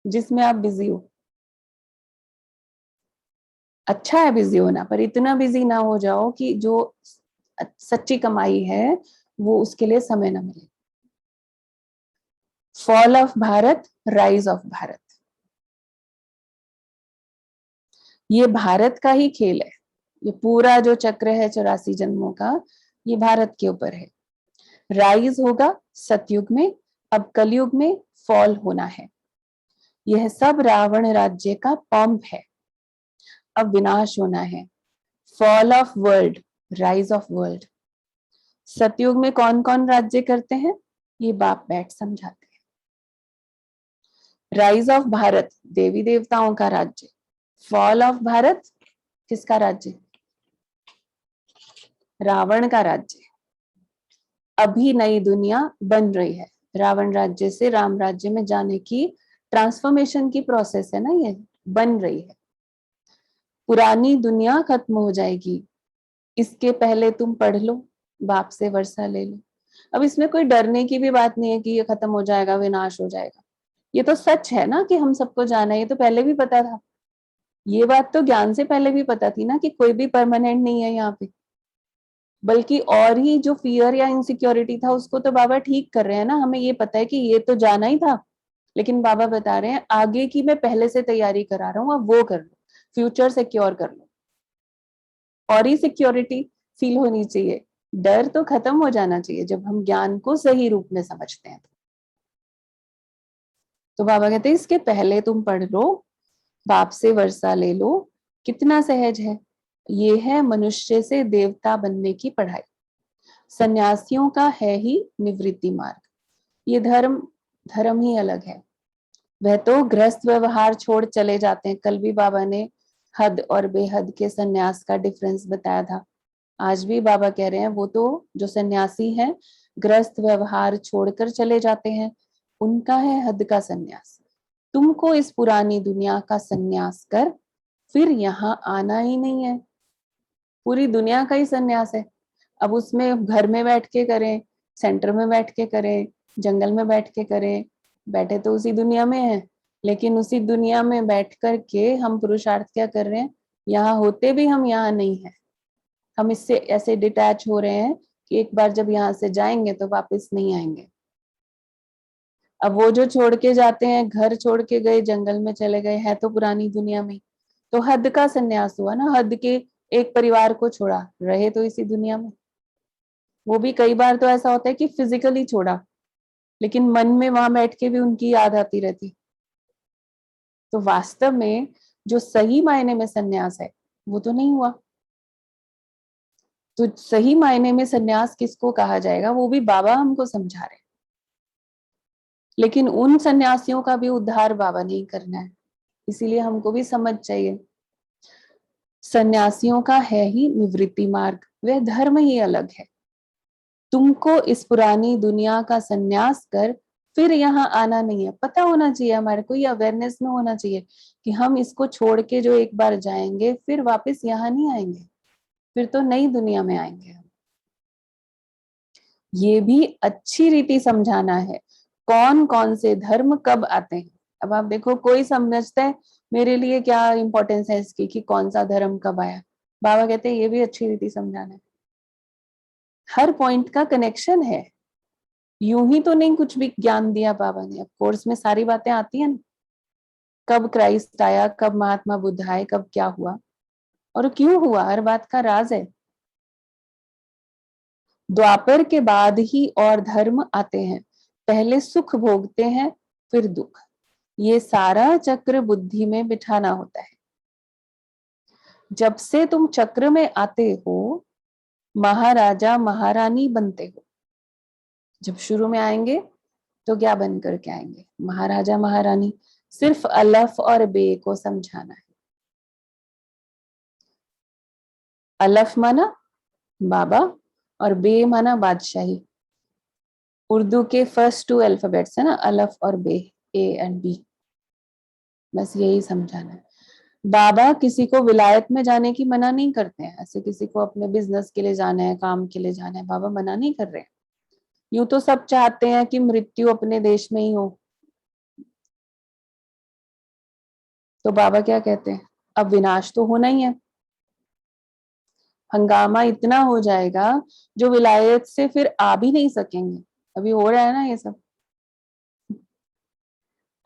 जिसमें आप बिजी हो। अच्छा है बिजी होना, पर इतना बिजी ना हो जाओ कि जो सच्ची कमाई है वो उसके लिए समय ना मिले। Fall of Bharat, rise of Bharat, ये भारत का ही खेल है। ये पूरा जो चक्र है 84 जन्मों का, ये भारत के ऊपर है। राइज होगा सतयुग में, अब कलयुग में फॉल होना है। यह सब रावण राज्य का पंप है, अब विनाश होना है। Fall of world, rise of world. सतयुग में कौन कौन राज्य करते हैं, ये बाप बैठ समझाते हैं। राइज ऑफ भारत, देवी देवताओं का राज्य। फॉल ऑफ भारत, किसका राज्य, रावण का राज्य। अभी नई दुनिया बन रही है, रावण राज्य से राम राज्य में जाने की ट्रांसफॉर्मेशन की प्रोसेस है ना, ये बन रही है। पुरानी दुनिया खत्म हो जाएगी, इसके पहले तुम पढ़ लो, बाप से वर्षा ले लो। अब इसमें कोई डरने की भी बात नहीं है कि ये खत्म हो जाएगा, विनाश हो जाएगा। ये तो सच है ना कि हम सबको जाना है, ये तो पहले भी पता था। ये बात तो ज्ञान से पहले भी पता थी ना कि कोई भी परमानेंट नहीं है यहाँ पे। बल्कि और ही जो फियर या इनसिक्योरिटी था उसको तो बाबा ठीक कर रहे हैं ना। हमें ये पता है कि ये तो जाना ही था, लेकिन बाबा बता रहे हैं आगे की मैं पहले से तैयारी करा रहा हूँ, अब वो कर लो, फ्यूचर सिक्योर कर लो। और ही सिक्योरिटी फील होनी चाहिए, डर तो खत्म हो जाना चाहिए जब हम ज्ञान को सही रूप में समझते हैं। तो बाबा कहते हैं इसके पहले तुम पढ़ लो, बाप से वर्षा ले लो, कितना सहज है। ये है मनुष्य से देवता बनने की पढ़ाई। सन्यासियों का है ही निवृत्ति मार्ग। ये धर्म धर्म ही अलग है। वह तो गृहस्थ व्यवहार छोड़ चले जाते हैं। कल भी बाबा ने हद और बेहद के सन्यास का डिफरेंस बताया था। आज भी बाबा कह रहे हैं वो तो जो सन्यासी हैं गृहस्थ व्यवहार छोड़कर चले जाते हैं, उनका है हद का सन्यास। तुमको इस पुरानी दुनिया का सन्यास कर फिर यहाँ आना ही नहीं है। पूरी दुनिया का ही सन्यास है। अब उसमें घर में बैठ के करें, सेंटर में बैठ के करें, जंगल में बैठ के करें, बैठे तो उसी दुनिया में है, लेकिन उसी दुनिया में बैठ कर के हम पुरुषार्थ क्या कर रहे हैं, यहाँ होते भी हम यहाँ नहीं है। हम इससे ऐसे डिटैच हो रहे हैं कि एक बार जब यहाँ से जाएंगे तो वापस नहीं आएंगे। अब वो जो छोड़ के जाते हैं, घर छोड़ के गए, जंगल में चले गए, है तो पुरानी दुनिया में, तो हद का सन्यास हुआ ना। हद के एक परिवार को छोड़ा, रहे तो इसी दुनिया में। वो भी कई बार तो ऐसा होता है कि फिजिकली छोड़ा, लेकिन मन में वहां बैठ के भी उनकी याद आती रहती। तो वास्तव में जो सही मायने में सन्यास है वो तो नहीं हुआ। तो सही मायने में सन्यास किसको कहा जाएगा वो भी बाबा हमको समझा रहे हैं। लेकिन उन सन्यासियों का भी उद्धार बाबा नहीं करना है, इसीलिए हमको भी समझ चाहिए। सन्यासियों का है ही निवृत्ति मार्ग, वह धर्म ही अलग है। तुमको इस पुरानी दुनिया का सन्यास कर फिर यहाँ आना नहीं है। पता होना चाहिए हमारे को, ये अवेयरनेस में होना चाहिए कि हम इसको छोड़ के जो एक बार जाएंगे फिर वापस यहाँ नहीं आएंगे, फिर तो नई दुनिया में आएंगे। ये भी अच्छी रीति समझाना है कौन कौन से धर्म कब आते हैं। अब आप देखो, कोई समझता है मेरे लिए क्या इंपॉर्टेंस है इसकी कि कौन सा धर्म कब आया। बाबा कहते हैं ये भी अच्छी रीति समझाना है। हर पॉइंट का कनेक्शन है, यूं ही तो नहीं कुछ भी ज्ञान दिया बाबा ने। अब कोर्स में सारी बातें आती हैं, कब क्राइस्ट आया, कब महात्मा बुद्ध आए, कब क्या हुआ और क्यों हुआ, हर बात का राज है। द्वापर के बाद ही और धर्म आते हैं, पहले सुख भोगते हैं फिर दुख। ये सारा चक्र बुद्धि में बिठाना होता है। जब से तुम चक्र में आते हो महाराजा महारानी बनते हो। जब शुरू में आएंगे तो क्या बन करके आएंगे, महाराजा महारानी। सिर्फ अलफ और बे को समझाना है। अलफ माना बाबा और बे माना बादशाही। उर्दू के फर्स्ट 2 अल्फाबेट्स है ना, अलफ और बे, ए एंड बी। बस यही समझाना है। बाबा किसी को विलायत में जाने की मना नहीं करते हैं। ऐसे किसी को अपने बिजनेस के लिए जाना है, काम के लिए जाना है, बाबा मना नहीं कर रहे हैं। यूं तो सब चाहते हैं कि मृत्यु अपने देश में ही हो, तो बाबा क्या कहते हैं, अब विनाश तो होना ही है। हंगामा इतना हो जाएगा जो विलायत से फिर आ भी नहीं सकेंगे। अभी हो रहा है ना ये सब,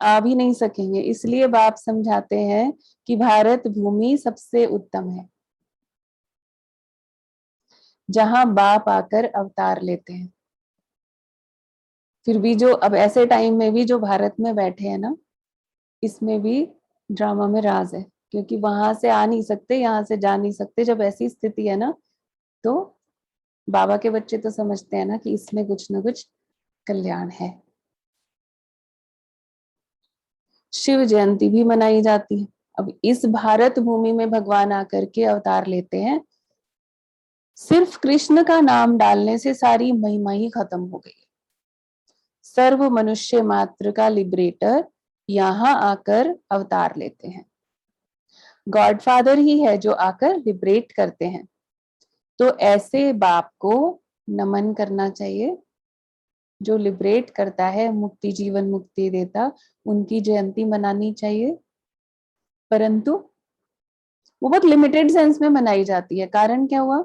आ भी नहीं सकेंगे। इसलिए बाप समझाते हैं कि भारत भूमि सबसे उत्तम है, जहां बाप आकर अवतार लेते हैं। फिर भी जो अब ऐसे टाइम में भी जो भारत में बैठे हैं ना, इसमें भी ड्रामा में राज है, क्योंकि वहां से आ नहीं सकते, यहाँ से जा नहीं सकते। जब ऐसी स्थिति है ना, तो बाबा के बच्चे तो समझते हैं ना कि इसमें कुछ ना कुछ कल्याण है। शिव जयंती भी मनाई जाती है। अब इस भारत भूमि में भगवान आकर के अवतार लेते हैं, सिर्फ कृष्ण का नाम डालने से सारी महिमा ही खत्म हो गई। सर्व मनुष्य मात्र का लिबरेटर यहाँ आकर अवतार लेते हैं। गॉडफादर ही है जो आकर लिबरेट करते हैं। तो ऐसे बाप को नमन करना चाहिए, जो लिबरेट करता है, मुक्ति जीवन मुक्ति देता, उनकी जयंती मनानी चाहिए, परंतु वो बहुत लिमिटेड सेंस में मनाई जाती है। कारण क्या हुआ?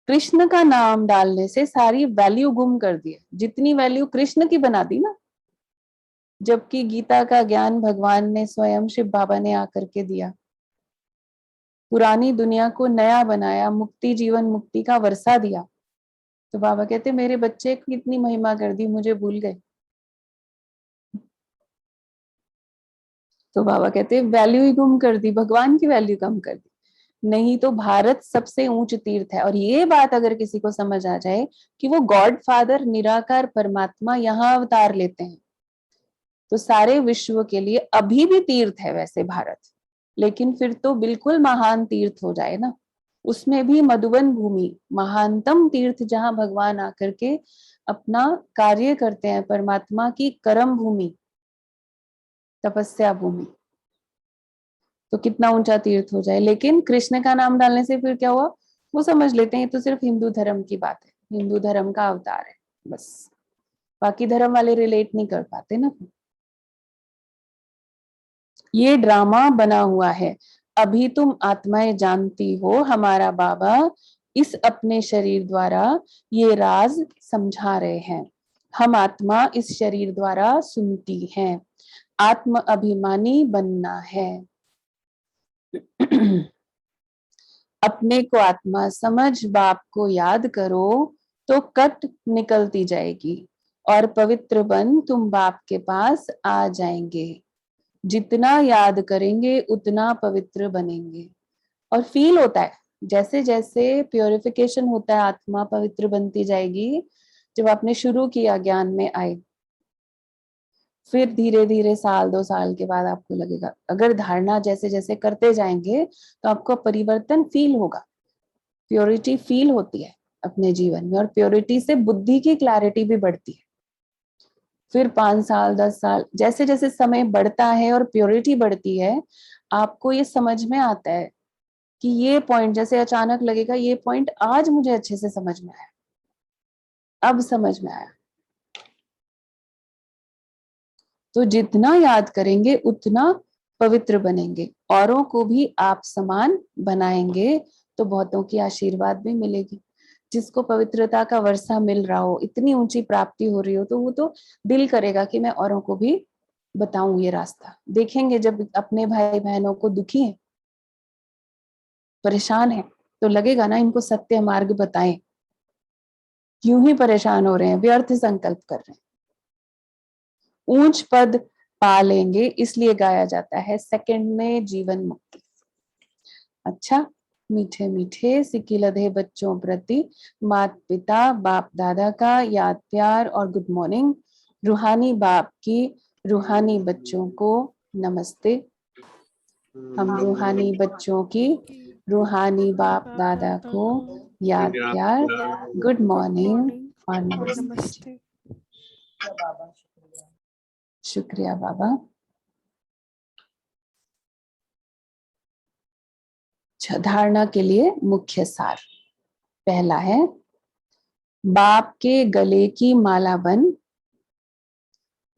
कृष्ण का नाम डालने से सारी वैल्यू गुम कर दी है, जितनी वैल्यू कृष्ण की बना दी ना, जबकि गीता का ज्ञान भगवान ने स्वयं शिव बाबा ने आकर के दिया, पुरानी दुनिया को नया बनाया, मुक्ति जीवन मुक्ति का वर्षा दिया। तो बाबा कहते मेरे बच्चे की इतनी महिमा कर दी, मुझे भूल गए। तो बाबा कहते वैल्यू ही गुम कर दी, भगवान की वैल्यू कम कर दी। नहीं तो भारत सबसे ऊंच तीर्थ है। और ये बात अगर किसी को समझ आ जाए कि वो गॉड फादर निराकार परमात्मा यहाँ अवतार लेते हैं, तो सारे विश्व के लिए अभी भी तीर्थ है वैसे भारत, लेकिन फिर तो बिल्कुल महान तीर्थ हो जाए ना। उसमें भी मधुबन भूमि महानतम तीर्थ, जहां भगवान आकर के अपना कार्य करते हैं, परमात्मा की कर्म भूमि, तपस्या भूमि, तो कितना ऊंचा तीर्थ हो जाए। लेकिन कृष्ण का नाम डालने से फिर क्या हुआ? वो समझ लेते हैं ये तो सिर्फ हिंदू धर्म की बात है, हिंदू धर्म का अवतार है बस। बाकी धर्म वाले रिलेट नहीं कर पाते ना। ये ड्रामा बना हुआ है। अभी तुम आत्माएं जानती हो, हमारा बाबा इस अपने शरीर द्वारा ये राज समझा रहे हैं। हम आत्मा इस शरीर द्वारा सुनती हैं। आत्म अभिमानी बनना है। अपने को आत्मा समझ बाप को याद करो तो कट निकलती जाएगी और पवित्र बन तुम बाप के पास आ जाएंगे। जितना याद करेंगे उतना पवित्र बनेंगे। और फील होता है जैसे जैसे प्योरिफिकेशन होता है, आत्मा पवित्र बनती जाएगी। जब आपने शुरू किया ज्ञान में आए, फिर धीरे धीरे साल 2 साल के बाद आपको लगेगा, अगर धारणा जैसे जैसे करते जाएंगे तो आपको परिवर्तन फील होगा, प्योरिटी फील होती है अपने जीवन में। और प्योरिटी से बुद्धि की क्लैरिटी भी बढ़ती है। फिर 5 साल 10 साल जैसे जैसे समय बढ़ता है और प्योरिटी बढ़ती है, आपको ये समझ में आता है कि ये पॉइंट, जैसे अचानक लगेगा ये पॉइंट आज मुझे अच्छे से समझ में आया, अब समझ में आया। तो जितना याद करेंगे उतना पवित्र बनेंगे, औरों को भी आप समान बनाएंगे तो बहुतों की आशीर्वाद भी मिलेगी। जिसको पवित्रता का वर्षा मिल रहा हो, इतनी ऊंची प्राप्ति हो रही हो, तो वो तो दिल करेगा कि मैं औरों को भी बताऊं ये रास्ता। देखेंगे जब अपने भाई बहनों को दुखी है, परेशान है, तो लगेगा ना इनको सत्य मार्ग बताएं। क्यों ही परेशान हो रहे हैं, व्यर्थ संकल्प कर रहे हैं। ऊंच पद पा लेंगे, इसलिए गाया जाता है सेकंड में जीवन मुक्ति। अच्छा, मीठे मीठे सिकिलधे बच्चों प्रति माता पिता बाप दादा का याद प्यार और गुड मॉर्निंग। रूहानी बाप की रूहानी बच्चों को नमस्ते। हम रूहानी बच्चों की रूहानी बाप दादा को याद प्यार, गुड मॉर्निंग और नमस्ते। शुक्रिया बाबा। धारणा के लिए मुख्य सार पहला है, बाप के गले की माला बन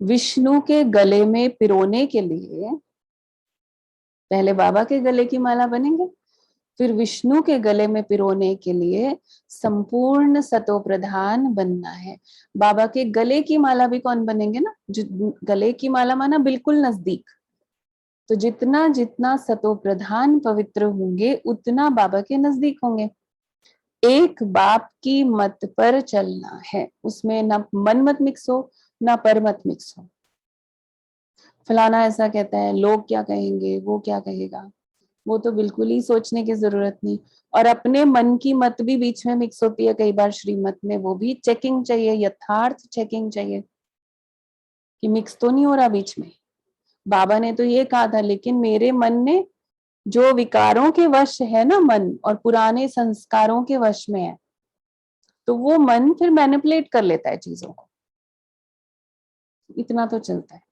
विष्णु के गले में पिरोने के लिए पहले बाबा के गले की माला बनेंगे, फिर विष्णु के गले में पिरोने के लिए संपूर्ण सतो प्रधान बनना है। बाबा के गले की माला भी कौन बनेंगे ना, गले की माला माना बिल्कुल नजदीक। तो जितना जितना सतो प्रधान पवित्र होंगे उतना बाबा के नजदीक होंगे। एक बाप की मत पर चलना है, उसमें ना मन मत मिक्स हो ना पर मत मिक्स हो। फलाना ऐसा कहता है, लोग क्या कहेंगे, वो क्या कहेगा, वो तो बिल्कुल ही सोचने की जरूरत नहीं। और अपने मन की मत भी बीच में मिक्स होती है कई बार श्रीमत में, वो भी चेकिंग चाहिए, यथार्थ चेकिंग चाहिए कि मिक्स तो नहीं हो रहा बीच में। बाबा ने तो ये कहा था, लेकिन मेरे मन ने जो विकारों के वश है ना मन, और पुराने संस्कारों के वश में है, तो वो मन फिर मैनिपुलेट कर लेता है चीजों को। इतना तो चलता है,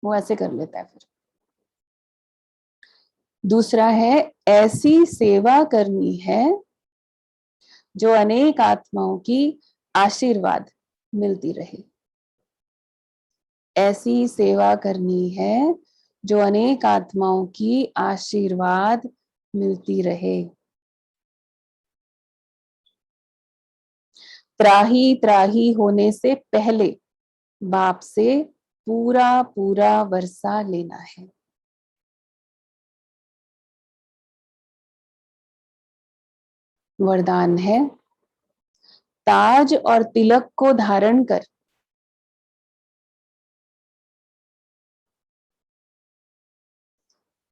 वो ऐसे कर लेता है फिर। दूसरा है, ऐसी सेवा करनी है जो अनेक आत्माओं की आशीर्वाद मिलती रहे। ऐसी सेवा करनी है जो अनेक आत्माओं की आशीर्वाद मिलती रहे। त्राही त्राही होने से पहले बाप से पूरा पूरा वर्षा लेना है। वरदान है, ताज और तिलक को धारण कर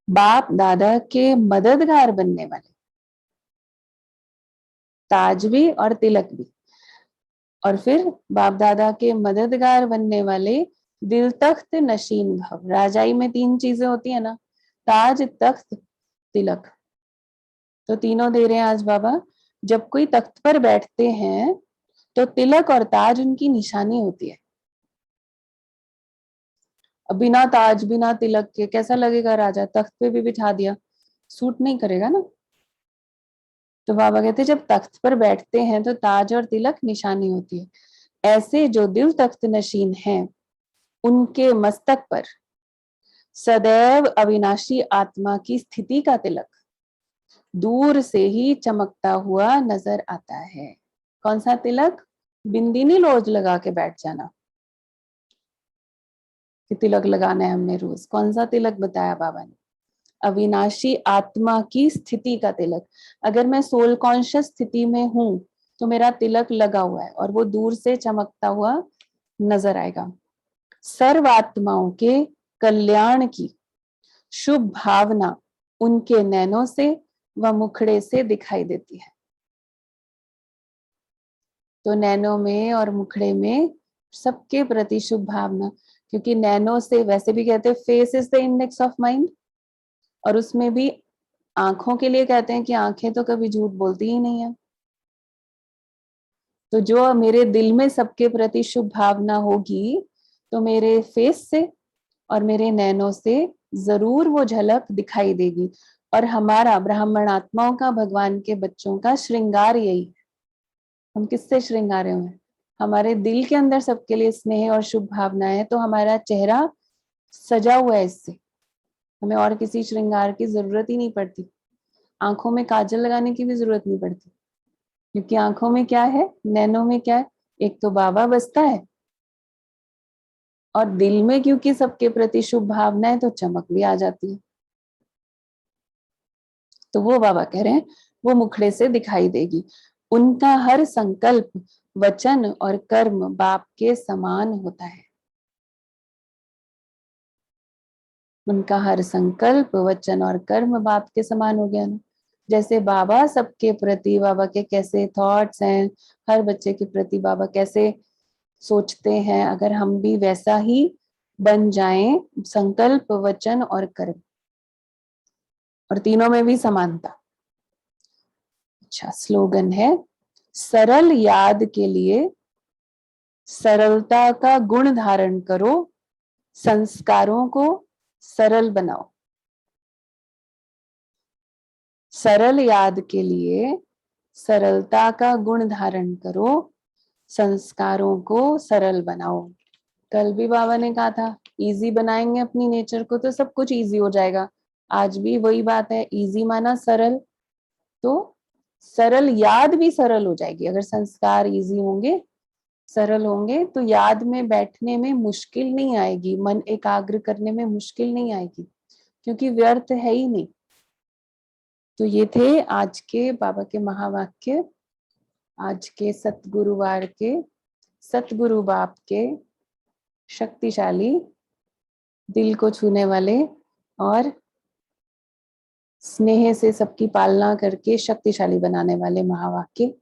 बाप दादा के मददगार बनने वाले, ताज भी और तिलक भी, और फिर बाप दादा के मददगार बनने वाले दिल तख्त नशीन भव। राजाई में 3 चीजें होती है ना, ताज तख्त तिलक, तो तीनों दे रहे हैं आज बाबा। जब कोई तख्त पर बैठते हैं तो तिलक और ताज उनकी निशानी होती है। अब बिना ताज बिना तिलक के कैसा लगेगा राजा? तख्त पे भी बिठा दिया, सूट नहीं करेगा ना। तो बाबा कहते जब तख्त पर बैठते हैं तो ताज और तिलक निशानी होती है। ऐसे जो दिल तख्त नशीन हैं, उनके मस्तक पर सदैव अविनाशी आत्मा की स्थिति का तिलक दूर से ही चमकता हुआ नजर आता है। कौन सा तिलक? बिंदी नहीं रोज लगा के बैठ जाना कि तिलक लगाना है हमने रोज। कौन सा तिलक बताया बाबा ने? अविनाशी आत्मा की स्थिति का तिलक। अगर मैं सोल कॉन्शियस स्थिति में हूं तो मेरा तिलक लगा हुआ है और वो दूर से चमकता हुआ नजर आएगा। सर्व आत्माओं के कल्याण की शुभ भावना उनके नैनों से व मुखड़े से दिखाई देती है। तो नैनों में और मुखड़े में सबके प्रति शुभ भावना, क्योंकि नैनों से वैसे भी कहते हैं face is the index of mind, और उसमें भी आंखों के लिए कहते हैं कि आंखें तो कभी झूठ बोलती ही नहीं है। तो जो मेरे दिल में सबके प्रति शुभ भावना होगी तो मेरे फेस से और मेरे नैनों से जरूर वो झलक दिखाई देगी। और हमारा ब्राह्मण आत्माओं का, भगवान के बच्चों का श्रृंगार यही है। हम किससे श्रृंगारे हुए हैं? हमारे दिल के अंदर सबके लिए स्नेह और शुभ भावनाएं है, तो हमारा चेहरा सजा हुआ है इससे। हमें और किसी श्रृंगार की जरूरत ही नहीं पड़ती। आंखों में काजल लगाने की भी जरूरत नहीं पड़ती, क्योंकि आंखों में क्या है, नैनों में क्या है? एक तो बाबा बसता है, और दिल में क्योंकि सबके प्रति शुभ भावना है तो चमक भी आ जाती है। तो वो बाबा कह रहे हैं वो मुखड़े से दिखाई देगी। उनका हर संकल्प, वचन और कर्म बाप के समान होता है। उनका हर संकल्प, वचन और कर्म बाप के समान हो गया ना। जैसे बाबा सबके प्रति, बाबा के कैसे थॉट्स हैं, हर बच्चे के प्रति बाबा कैसे सोचते हैं, अगर हम भी वैसा ही बन जाएं, संकल्प, वचन और कर्म, और तीनों में भी समानता। अच्छा, स्लोगन है, सरल याद के लिए सरलता का गुण धारण करो, संस्कारों को सरल बनाओ। सरल याद के लिए सरलता का गुण धारण करो, संस्कारों को सरल बनाओ। कल भी बाबा ने कहा था इजी बनाएंगे अपनी नेचर को तो सब कुछ इजी हो जाएगा। आज भी वही बात है, इजी माना सरल, तो सरल याद भी सरल हो जाएगी। अगर संस्कार इजी होंगे, सरल होंगे, तो याद में बैठने में मुश्किल नहीं आएगी, मन एकाग्र करने में मुश्किल नहीं आएगी, क्योंकि व्यर्थ है ही नहीं। तो ये थे आज के बाबा के महावाक्य, आज के सतगुरुवार के, सतगुरु बाप के शक्तिशाली, दिल को छूने वाले और स्नेह से सबकी पालना करके शक्तिशाली बनाने वाले महावाक्य।